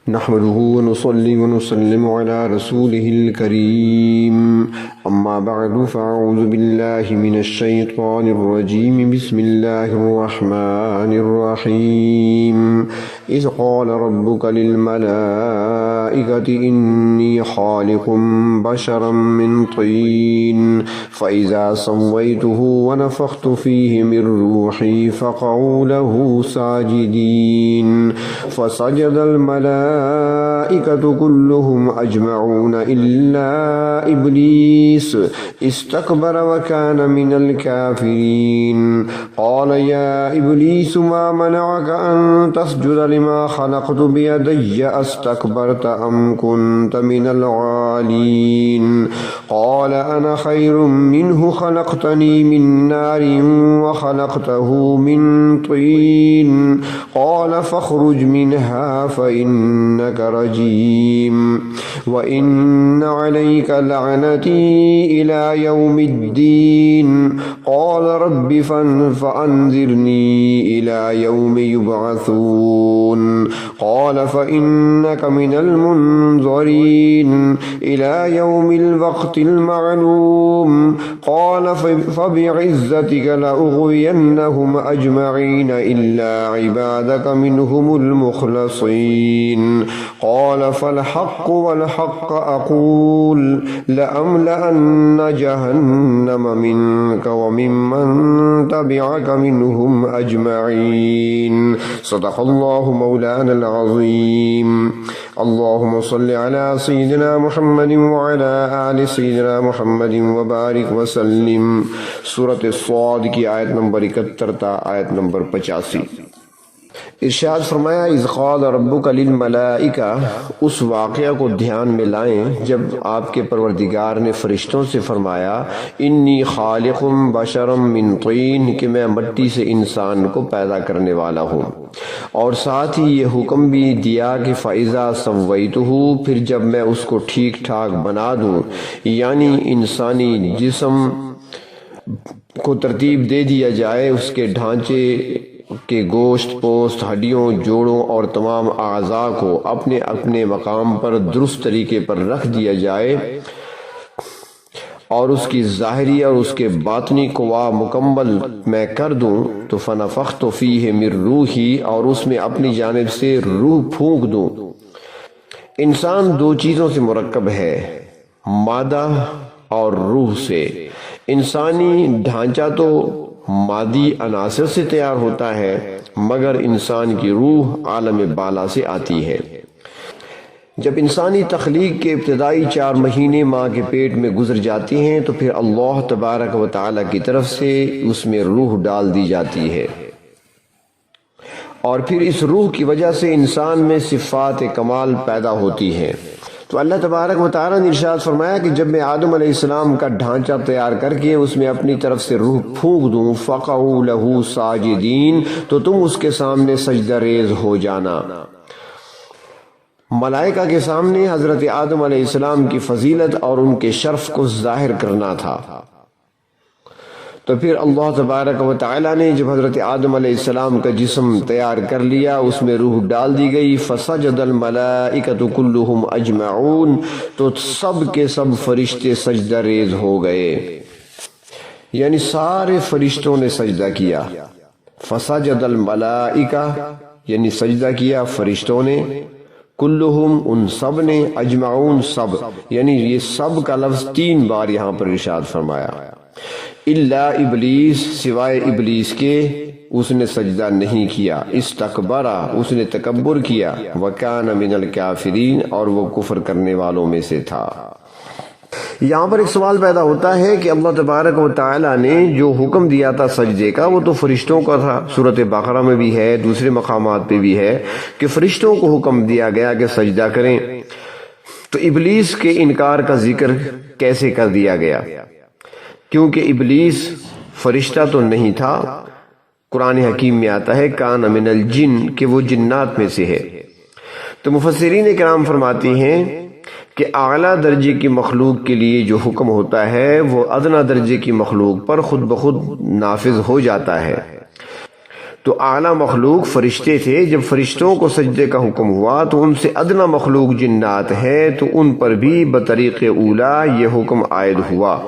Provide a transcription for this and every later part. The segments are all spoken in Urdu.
نحمده ونصلي ونسلم على رسوله الكريم أما بعد فأعوذ بالله من الشيطان الرجيم بسم الله الرحمن الرحيم إذ قال ربك للملائكة إني خالق بشرا من طين فإذا سويته ونفخت فيه من روحي فقعوا له ساجدين فسجد الملائكة كلهم أجمعون إلا إبليس استكبر وكان من الكافرين قال يا إبليس ما منعك أن تسجد لما خلقت بيدي أستكبرت أم كنت من العالين قال أنا خير منه خلقتني من نار وخلقته من طين قال فاخرج منها فإنك رجيم وإن عليك لعنتي إلى يوم الدين قال رب فأنذرني إلى يوم يبعثون قال فإنك من المنظرين إلى يوم الوقت المعلوم قال فبعزتك لأغوينهم أجمعين إلا عبادك منهم المخلصين قال فالحق والحق أقول لأملأن جهنم منك وممن تبعك منهم أجمعين صدق الله مولانا العظيم اللهم صل على سيدنا محمد وعلى آل سيدنا محمد وبارك وسلم سورة الصاد کی آیت نمبر 71 تا آیت نمبر 85۔ ارشاد فرمایا اذ قال ربک للملائکہ، اس واقعہ کو دھیان میں لائیں جب آپ کے پروردگار نے فرشتوں سے فرمایا انی خالق بشرا من طین، کہ میں مٹی سے انسان کو پیدا کرنے والا ہوں، اور ساتھ ہی یہ حکم بھی دیا کہ فَإِذَا سَوَّيْتُهُ، پھر جب میں اس کو ٹھیک ٹھاک بنا دوں، یعنی انسانی جسم کو ترتیب دے دیا جائے، اس کے ڈھانچے کہ گوشت پوست ہڈیوں جوڑوں اور تمام اعضاء کو اپنے اپنے مقام پر درست طریقے پر رکھ دیا جائے، اور اس کی ظاہری اور اس کے باطنی قوا مکمل میں کر دوں، تو فنفخت فیہ من روحی، اور اس میں اپنی جانب سے روح پھونک دوں۔ انسان دو چیزوں سے مرکب ہے، مادہ اور روح سے۔ انسانی ڈھانچہ تو مادی عناصر سے تیار ہوتا ہے، مگر انسان کی روح عالم بالا سے آتی ہے۔ جب انسانی تخلیق کے ابتدائی 4 مہینے ماں کے پیٹ میں گزر جاتی ہیں تو پھر اللہ تبارک و تعالی کی طرف سے اس میں روح ڈال دی جاتی ہے، اور پھر اس روح کی وجہ سے انسان میں صفات کمال پیدا ہوتی ہیں۔ تو اللہ تبارک و تعالیٰ نے ارشاد فرمایا کہ جب میں آدم علیہ السلام کا ڈھانچہ تیار کر کے اس میں اپنی طرف سے روح پھونک دوں، فَقَعُوا لَهُ سَاجِدِينَ، تو تم اس کے سامنے سجدہ ریز ہو جانا۔ ملائکہ کے سامنے حضرت آدم علیہ السلام کی فضیلت اور ان کے شرف کو ظاہر کرنا تھا۔ تو پھر اللہ تبارک و تعالیٰ نے جب حضرت آدم علیہ السلام کا جسم تیار کر لیا، اس میں روح ڈال دی گئی، فسجد الملائکۃ کلہم اجمعون، تو سب کے سب فرشتے سجدہ ریز ہو گئے، یعنی سارے فرشتوں نے سجدہ کیا۔ فسجد الملائکہ یعنی سجدہ کیا فرشتوں نے، کلہم ان سب نے، اجمعون سب، یعنی یہ سب کا لفظ 3 بار یہاں پر ارشاد فرمایا۔ الا ابلیس، سوائے ابلیس کے، اس نے سجدہ نہیں کیا، استکبرا، اس نے تکبر کیا، وکان من الکافرین، اور وہ کفر کرنے والوں میں سے تھا۔ یہاں پر ایک سوال پیدا ہوتا ہے کہ اللہ تبارک و تعالیٰ نے جو حکم دیا تھا سجدے کا، وہ تو فرشتوں کا تھا، سورۃ بقرہ میں بھی ہے، دوسرے مقامات پہ بھی ہے کہ فرشتوں کو حکم دیا گیا کہ سجدہ کریں، تو ابلیس کے انکار کا ذکر کیسے کر دیا گیا؟ کیونکہ ابلیس فرشتہ تو نہیں تھا، قرآن حکیم میں آتا ہے کان من الجن، کہ وہ جنات میں سے ہے۔ تو مفسرین کرام فرماتی ہیں کہ اعلیٰ درجے کی مخلوق کے لیے جو حکم ہوتا ہے وہ ادنیٰ درجے کی مخلوق پر خود بخود نافذ ہو جاتا ہے۔ تو اعلیٰ مخلوق فرشتے تھے، جب فرشتوں کو سجدے کا حکم ہوا تو ان سے ادنا مخلوق جنات ہے تو ان پر بھی بطریق اولا یہ حکم عائد ہوا۔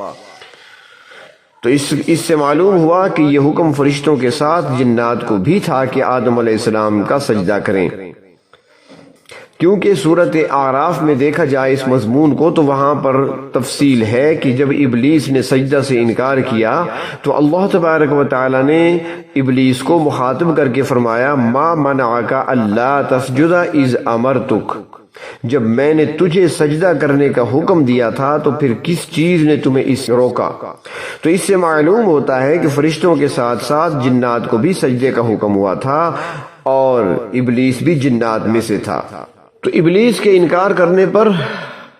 تو اس سے معلوم ہوا کہ یہ حکم فرشتوں کے ساتھ جنات کو بھی تھا کہ آدم علیہ السلام کا سجدہ کریں، کیونکہ سورۃ اعراف میں دیکھا جائے اس مضمون کو تو وہاں پر تفصیل ہے کہ جب ابلیس نے سجدہ سے انکار کیا تو اللہ تبارک و تعالی نے ابلیس کو مخاطب کر کے فرمایا ما منعک الا تسجد اذ امرتک، جب میں نے تجھے سجدہ کرنے کا حکم دیا تھا تو پھر کس چیز نے تمہیں اس روکا؟ تو اس سے معلوم ہوتا ہے کہ فرشتوں کے ساتھ ساتھ جنات کو بھی سجدے کا حکم ہوا تھا اور ابلیس بھی جنات میں سے تھا۔ تو ابلیس کے انکار کرنے پر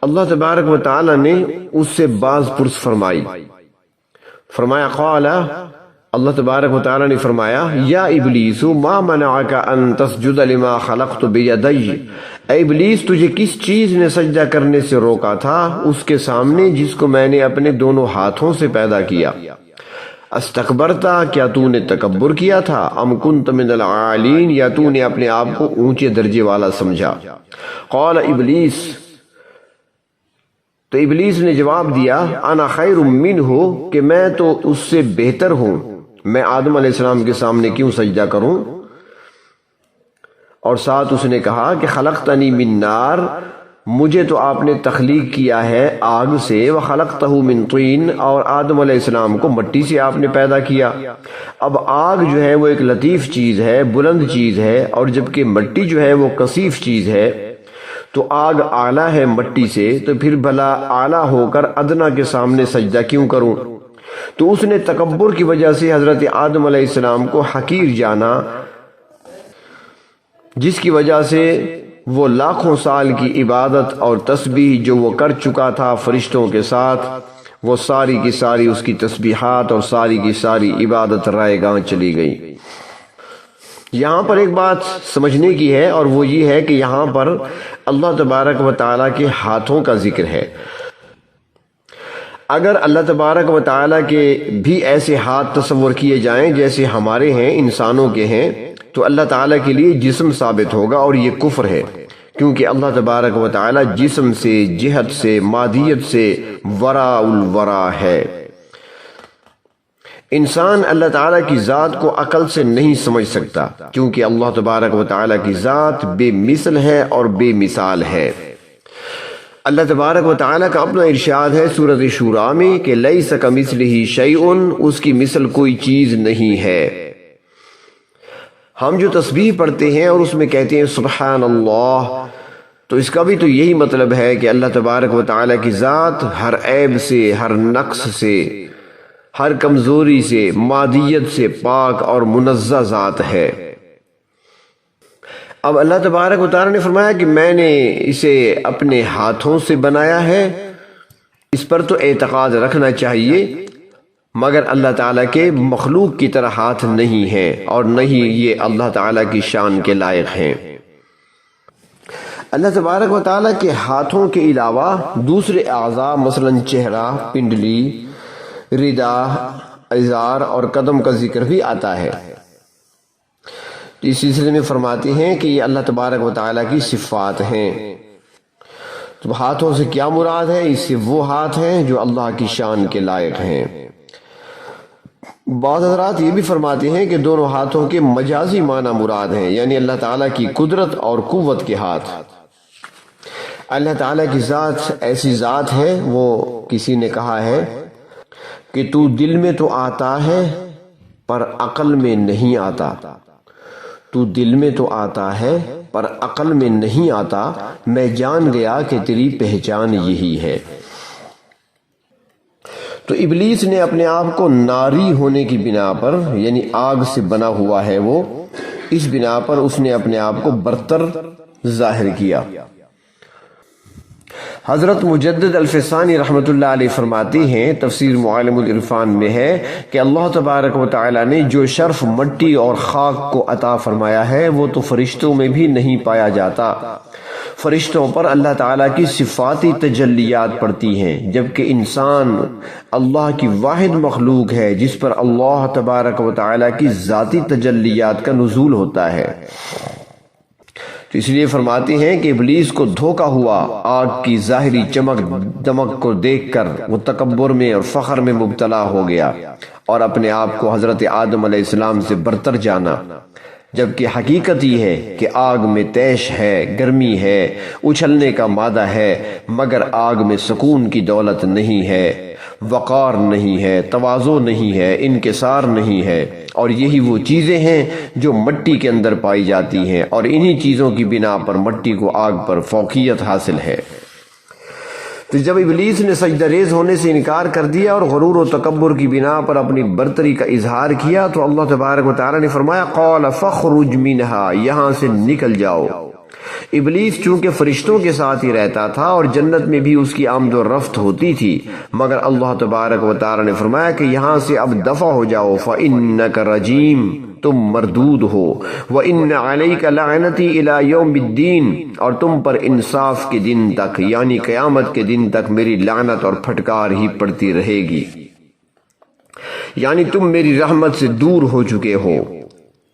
اللہ تبارک و تعالی نے اس سے باز پرس فرمایا قال، اللہ تبارک و تعالی نے فرمایا یا ابلیس ما منعک ان تسجد لما خلقت بیدی، اے ابلیس تجھے کس چیز نے سجدہ کرنے سے روکا تھا اس کے سامنے جس کو میں نے اپنے دونوں ہاتھوں سے پیدا کیا؟ استکبرتا، کیا تو نے تکبر کیا تھا؟ ام کنت من العالین، یا تو نے اپنے آپ کو اونچے درجے والا سمجھا؟ قال ابلیس، تو ابلیس نے جواب دیا انا خیر منہ، کہ میں تو اس سے بہتر ہوں، میں آدم علیہ السلام کے سامنے کیوں سجدہ کروں؟ اور ساتھ اس نے کہا کہ خلقتنی من نار، مجھے تو آپ نے تخلیق کیا ہے آگ سے، وخلقتہ من طین، اور آدم علیہ السلام کو مٹی سے آپ نے پیدا کیا۔ اب آگ جو ہے وہ ایک لطیف چیز ہے، بلند چیز ہے، اور جبکہ مٹی جو ہے وہ کثیف چیز ہے، تو آگ اعلیٰ ہے مٹی سے، تو پھر بھلا اعلیٰ ہو کر ادنا کے سامنے سجدہ کیوں کروں؟ تو اس نے تکبر کی وجہ سے حضرت آدم علیہ السلام کو حقیر جانا، جس کی وجہ سے وہ لاکھوں سال کی عبادت اور تسبیح جو وہ کر چکا تھا فرشتوں کے ساتھ، وہ ساری کی ساری اس کی تسبیحات اور ساری کی ساری عبادت رائے گاں چلی گئی۔ یہاں پر ایک بات سمجھنے کی ہے، اور وہ یہ ہے کہ یہاں پر اللہ تبارک و تعالیٰ کے ہاتھوں کا ذکر ہے۔ اگر اللہ تبارک و تعالیٰ کے بھی ایسے ہاتھ تصور کیے جائیں جیسے ہمارے ہیں، انسانوں کے ہیں، تو اللہ تعالیٰ کے لیے جسم ثابت ہوگا، اور یہ کفر ہے، کیونکہ اللہ تبارک و تعالیٰ جسم سے، جہت سے، مادیت سے وراء الورا ہے۔ انسان اللہ تعالیٰ کی ذات کو عقل سے نہیں سمجھ سکتا، کیونکہ اللہ تبارک و تعالیٰ کی ذات بے مثل ہے اور بے مثال ہے۔ اللہ تبارک و تعالیٰ کا اپنا ارشاد ہے سورۃ شورى میں کہ لیس کمثلہ شیء، اس کی مثل کوئی چیز نہیں ہے۔ ہم جو تسبیح پڑھتے ہیں اور اس میں کہتے ہیں سبحان اللہ، تو اس کا بھی تو یہی مطلب ہے کہ اللہ تبارک و تعالیٰ کی ذات ہر عیب سے، ہر نقص سے، ہر کمزوری سے، مادیت سے پاک اور منزہ ذات ہے۔ اب اللہ تبارک و تعالیٰ نے فرمایا کہ میں نے اسے اپنے ہاتھوں سے بنایا ہے، اس پر تو اعتقاد رکھنا چاہیے، مگر اللہ تعالیٰ کے مخلوق کی طرح ہاتھ نہیں ہیں، اور نہیں یہ اللہ تعالیٰ کی شان کے لائق ہیں۔ اللہ تبارک و تعالیٰ کے ہاتھوں کے علاوہ دوسرے اعضاء مثلا چہرہ، پنڈلی، ردا، ازار اور قدم کا ذکر بھی آتا ہے۔ اس سلسلے میں فرماتے ہیں کہ یہ اللہ تبارک و تعالیٰ کی صفات ہیں۔ تو ہاتھوں سے کیا مراد ہے؟ اس سے وہ ہاتھ ہیں جو اللہ کی شان کے لائق ہیں۔ بعض حضرات یہ بھی فرماتے ہیں کہ دونوں ہاتھوں کے مجازی معنی مراد ہیں، یعنی اللہ تعالیٰ کی قدرت اور قوت کے ہاتھ۔ اللہ تعالیٰ کی ذات ایسی ذات ہے، وہ کسی نے کہا ہے کہ تو دل میں تو آتا ہے پر عقل میں نہیں آتا، تو دل میں تو آتا ہے پر عقل میں نہیں آتا، میں جان گیا کہ تیری پہچان یہی ہے۔ تو ابلیس نے اپنے آپ کو ناری ہونے کی بنا پر، یعنی آگ سے بنا ہوا ہے وہ، اس بنا پر اس نے اپنے آپ کو برتر ظاہر کیا۔ حضرت مجدد الفسانی رحمۃ اللہ علیہ فرماتے ہیں، تفسیر معالم العرفان میں ہے کہ اللہ تبارک و تعالی نے جو شرف مٹی اور خاک کو عطا فرمایا ہے وہ تو فرشتوں میں بھی نہیں پایا جاتا، فرشتوں پر اللہ تعالیٰ کی صفاتی تجلیات پڑتی ہیں، جبکہ انسان اللہ کی واحد مخلوق ہے جس پر اللہ تبارک و تعالیٰ کی ذاتی تجلیات کا نزول ہوتا ہے۔ تو اس لیے فرماتے ہیں کہ ابلیس کو دھوکہ ہوا، آگ کی ظاہری چمک دمک کو دیکھ کر وہ تکبر میں اور فخر میں مبتلا ہو گیا اور اپنے آپ کو حضرت آدم علیہ السلام سے برتر جانا، جبکہ حقیقت یہ ہے کہ آگ میں تیش ہے، گرمی ہے، اچھلنے کا مادہ ہے، مگر آگ میں سکون کی دولت نہیں ہے، وقار نہیں ہے، تواضع نہیں ہے، انکسار نہیں ہے، اور یہی وہ چیزیں ہیں جو مٹی کے اندر پائی جاتی ہیں، اور انہی چیزوں کی بنا پر مٹی کو آگ پر فوقیت حاصل ہے۔ تو جب ابلیس نے سجدہ ریز ہونے سے انکار کر دیا اور غرور و تکبر کی بنا پر اپنی برتری کا اظہار کیا، تو اللہ تبارک و تعالی نے فرمایا قال فاخرج منها، یہاں سے نکل جاؤ۔ ابلیس چونکہ فرشتوں کے ساتھ ہی رہتا تھا اور جنت میں بھی اس کی آمد و رفت ہوتی تھی، مگر اللہ تبارک و تعالی نے فرمایا کہ یہاں سے اب دفع ہو جاؤ، فإنک رجیم، تم مردود ہو، وَإِنَّ عَلَيْكَ لَعْنَتِي إِلَى يَوْمِ الدِّينِ، اور تم پر انصاف کے دن تک یعنی قیامت کے دن تک میری لعنت اور پھٹکار ہی پڑتی رہے گی، یعنی تم میری رحمت سے دور ہو چکے ہو،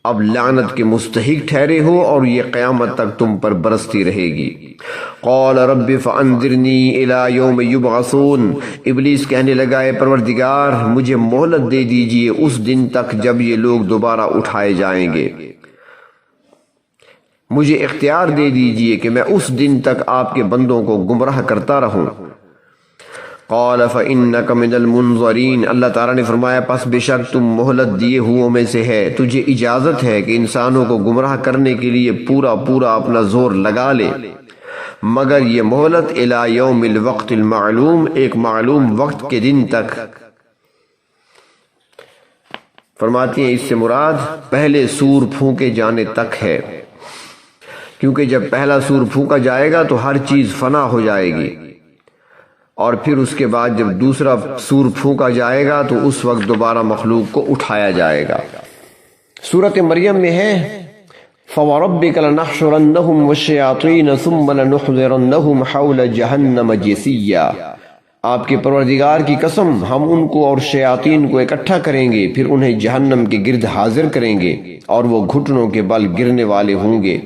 اب لعنت کے مستحق ٹھہرے ہو اور یہ قیامت تک تم پر برستی رہے گی۔ قال رب فانذرنی الی یوم یبعثون، ابلیس کہنے لگا اے پروردگار مجھے مہلت دے دیجئے اس دن تک جب یہ لوگ دوبارہ اٹھائے جائیں گے، مجھے اختیار دے دیجئے کہ میں اس دن تک آپ کے بندوں کو گمراہ کرتا رہوں۔ قال فإنك من المنظرین، اللہ تعالیٰ نے فرمایا پس بے شک تم مہلت دیے ہوئوں میں سے ہے، تجھے اجازت ہے کہ انسانوں کو گمراہ کرنے کے لیے پورا اپنا زور لگا لے، مگر یہ مہلت الی یوم الوقت المعلوم، ایک معلوم وقت کے دن تک۔ فرماتی ہیں اس سے مراد پہلے سور پھونکے جانے تک ہے، کیونکہ جب پہلا سور پھونکا جائے گا تو ہر چیز فنا ہو جائے گی، اور پھر اس کے بعد جب دوسرا سور پھونکا جائے گا تو اس وقت دوبارہ مخلوق کو اٹھایا جائے گا۔ سورۃ مریم میں ہے فَوَرَبِّكَ لَنَحْشُرَنَّهُمْ وَالشَّيَاطِينَ ثُمَّ لَنُحْضِرَنَّهُمْ حَوْلَ جَهَنَّمَ جِثِيًّا، آپ کے پروردگار کی قسم ہم ان کو اور شیاطین کو اکٹھا کریں گے، پھر انہیں جہنم کے گرد حاضر کریں گے اور وہ گھٹنوں کے بل گرنے والے ہوں گے۔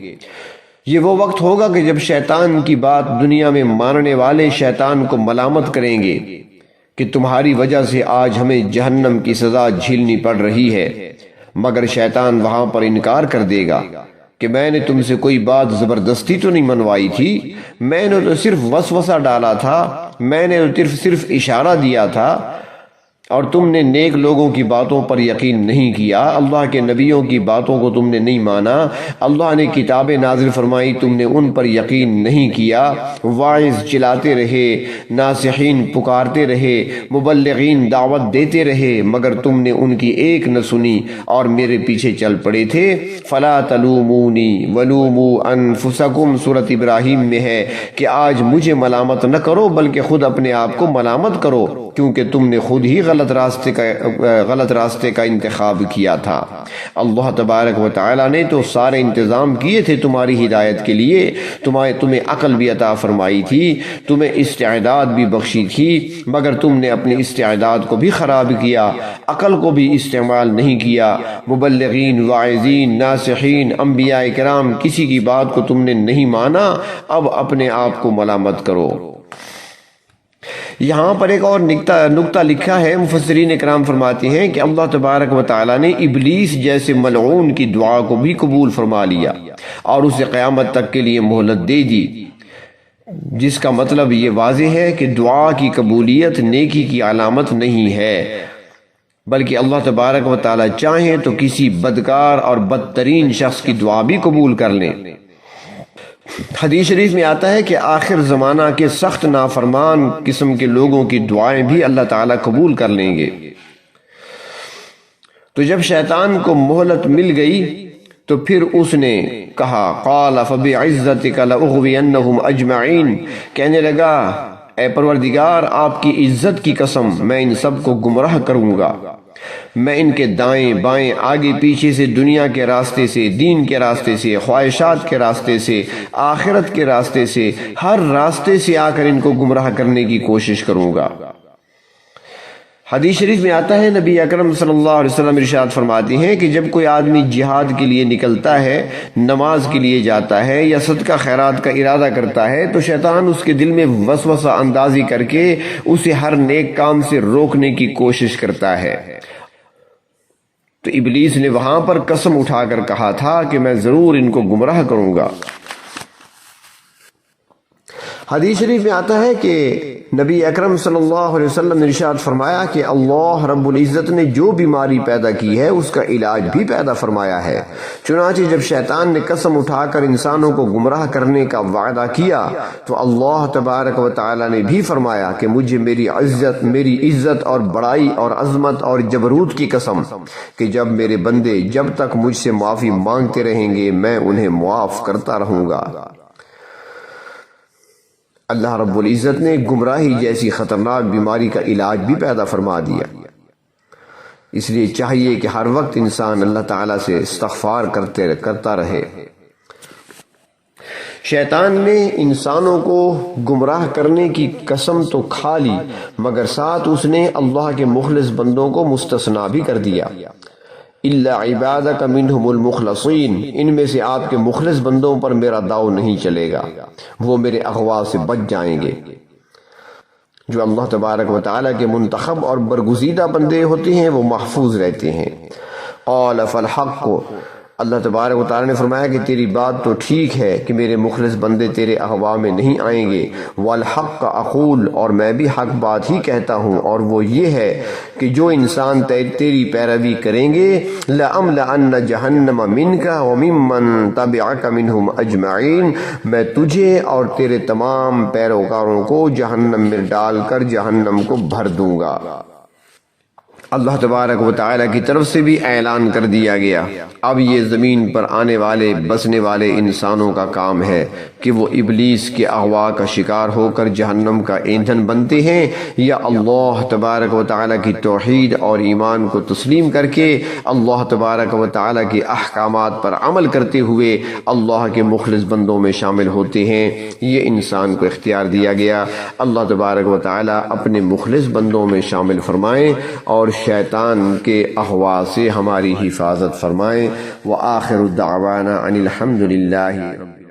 یہ وہ وقت ہوگا کہ جب شیطان کی بات دنیا میں ماننے والے شیطان کو ملامت کریں گے کہ تمہاری وجہ سے آج ہمیں جہنم کی سزا جھیلنی پڑ رہی ہے، مگر شیطان وہاں پر انکار کر دے گا کہ میں نے تم سے کوئی بات زبردستی تو نہیں منوائی تھی، میں نے تو صرف وسوسہ ڈالا تھا، میں نے تو صرف اشارہ دیا تھا، اور تم نے نیک لوگوں کی باتوں پر یقین نہیں کیا، اللہ کے نبیوں کی باتوں کو تم نے نہیں مانا، اللہ نے کتابیں نازل فرمائی تم نے ان پر یقین نہیں کیا، واعظ چلاتے رہے، ناصحین پکارتے رہے، مبلغین دعوت دیتے رہے، مگر تم نے ان کی ایک نہ سنی اور میرے پیچھے چل پڑے تھے۔ فلا تلومونی ولوموا انفسکم، سورۃ ابراہیم میں ہے کہ آج مجھے ملامت نہ کرو بلکہ خود اپنے آپ کو ملامت کرو، کیونکہ تم نے خود ہی غلط راستے کا انتخاب کیا تھا۔ اللہ تبارک و تعالی نے تو سارے انتظام کیے تھے تمہاری ہدایت کے لیے، تمہیں عقل بھی عطا فرمائی تھی، تمہیں استعداد بھی بخشی تھی، مگر تم نے اپنی استعداد کو بھی خراب کیا، عقل کو بھی استعمال نہیں کیا۔ مبلغین، واعظین، ناصحین، انبیاء کرام، کسی کی بات کو تم نے نہیں مانا، اب اپنے آپ کو ملامت کرو۔ یہاں پر ایک اور نکتہ لکھا ہے، مفسرین کرام فرماتے ہیں کہ اللہ تبارک و تعالی نے ابلیس جیسے ملعون کی دعا کو بھی قبول فرما لیا اور اسے قیامت تک کے لیے مہلت دے دی، جس کا مطلب یہ واضح ہے کہ دعا کی قبولیت نیکی کی علامت نہیں ہے، بلکہ اللہ تبارک و تعالی چاہیں تو کسی بدکار اور بدترین شخص کی دعا بھی قبول کر لیں۔ حدیث شریف میں آتا ہے کہ آخر زمانہ کے سخت نافرمان قسم کے لوگوں کی دعائیں بھی اللہ تعالیٰ قبول کر لیں گے۔ تو جب شیطان کو مہلت مل گئی تو پھر اس نے کہا قال فبعزتک لأغوینہم اجمعین، کہنے لگا اے پروردگار آپ کی عزت کی قسم میں ان سب کو گمراہ کروں گا۔ میں ان کے دائیں بائیں آگے پیچھے سے دنیا کے راستے سے، دین کے راستے سے، خواہشات کے راستے سے، آخرت کے راستے سے، ہر راستے سے آ کر ان کو گمراہ کرنے کی کوشش کروں گا۔ حدیث شریف میں آتا ہے، نبی اکرم صلی اللہ علیہ وسلم ارشاد فرماتے ہیں کہ جب کوئی آدمی جہاد کے لیے نکلتا ہے، نماز کے لیے جاتا ہے یا صدقہ خیرات کا ارادہ کرتا ہے تو شیطان اس کے دل میں وسوسہ اندازی کر کے اسے ہر نیک کام سے روکنے کی کوشش کرتا ہے۔ تو ابلیس نے وہاں پر قسم اٹھا کر کہا تھا کہ میں ضرور ان کو گمراہ کروں گا۔ حدیث شریف میں آتا ہے کہ نبی اکرم صلی اللہ علیہ وسلم نے ارشاد فرمایا کہ اللہ رب العزت نے جو بیماری پیدا کی ہے اس کا علاج بھی پیدا فرمایا ہے۔ چنانچہ جب شیطان نے قسم اٹھا کر انسانوں کو گمراہ کرنے کا وعدہ کیا تو اللہ تبارک و تعالی نے بھی فرمایا کہ مجھے میری عزت اور بڑائی اور عظمت اور جبروت کی قسم کہ جب میرے بندے جب تک مجھ سے معافی مانگتے رہیں گے میں انہیں معاف کرتا رہوں گا۔ اللہ رب العزت نے گمراہی جیسی خطرناک بیماری کا علاج بھی پیدا فرما دیا۔ اس لیے چاہیے کہ ہر وقت انسان اللہ تعالیٰ سے استغفار کرتا رہے۔ شیطان نے انسانوں کو گمراہ کرنے کی قسم تو کھا لی مگر ساتھ اس نے اللہ کے مخلص بندوں کو مستثنا بھی کر دیا۔ الا عبادک منہم المخلصین، ان میں سے آپ کے مخلص بندوں پر میرا داؤ نہیں چلے گا، وہ میرے اغوا سے بچ جائیں گے۔ جو اللہ تبارک و تعالیٰ کے منتخب اور برگزیدہ بندے ہوتے ہیں وہ محفوظ رہتے ہیں۔ قال فالحق، اللہ تبارک و تعالیٰ نے فرمایا کہ تیری بات تو ٹھیک ہے کہ میرے مخلص بندے تیرے اغوا میں نہیں آئیں گے، والحق اقول، اور میں بھی حق بات ہی کہتا ہوں، اور وہ یہ ہے کہ جو انسان تیری پیروی کریں گے لَأَمْلَأَنَّ جَهَنَّمَ مِنْكَ وَمِمَّنْ تَبِعَكَ مِنْهُمْ أَجْمَعِينَ، میں تجھے اور تیرے تمام پیروکاروں کو جہنم میں ڈال کر جہنم کو بھر دوں گا۔ اللہ تبارک و تعالیٰ کی طرف سے بھی اعلان کر دیا گیا اب یہ زمین پر آنے والے بسنے والے انسانوں کا کام ہے کہ وہ ابلیس کے اغوا کا شکار ہو کر جہنم کا ایندھن بنتے ہیں، یا اللہ تبارک و تعالیٰ کی توحید اور ایمان کو تسلیم کر کے اللہ تبارک و تعالیٰ کے احکامات پر عمل کرتے ہوئے اللہ کے مخلص بندوں میں شامل ہوتے ہیں۔ یہ انسان کو اختیار دیا گیا۔ اللہ تبارک و تعالیٰ اپنے مخلص بندوں میں شامل فرمائیں اور شیطان کے اغوا سے ہماری حفاظت فرمائیں۔ وآخر دعوانا ان الحمد للہ رب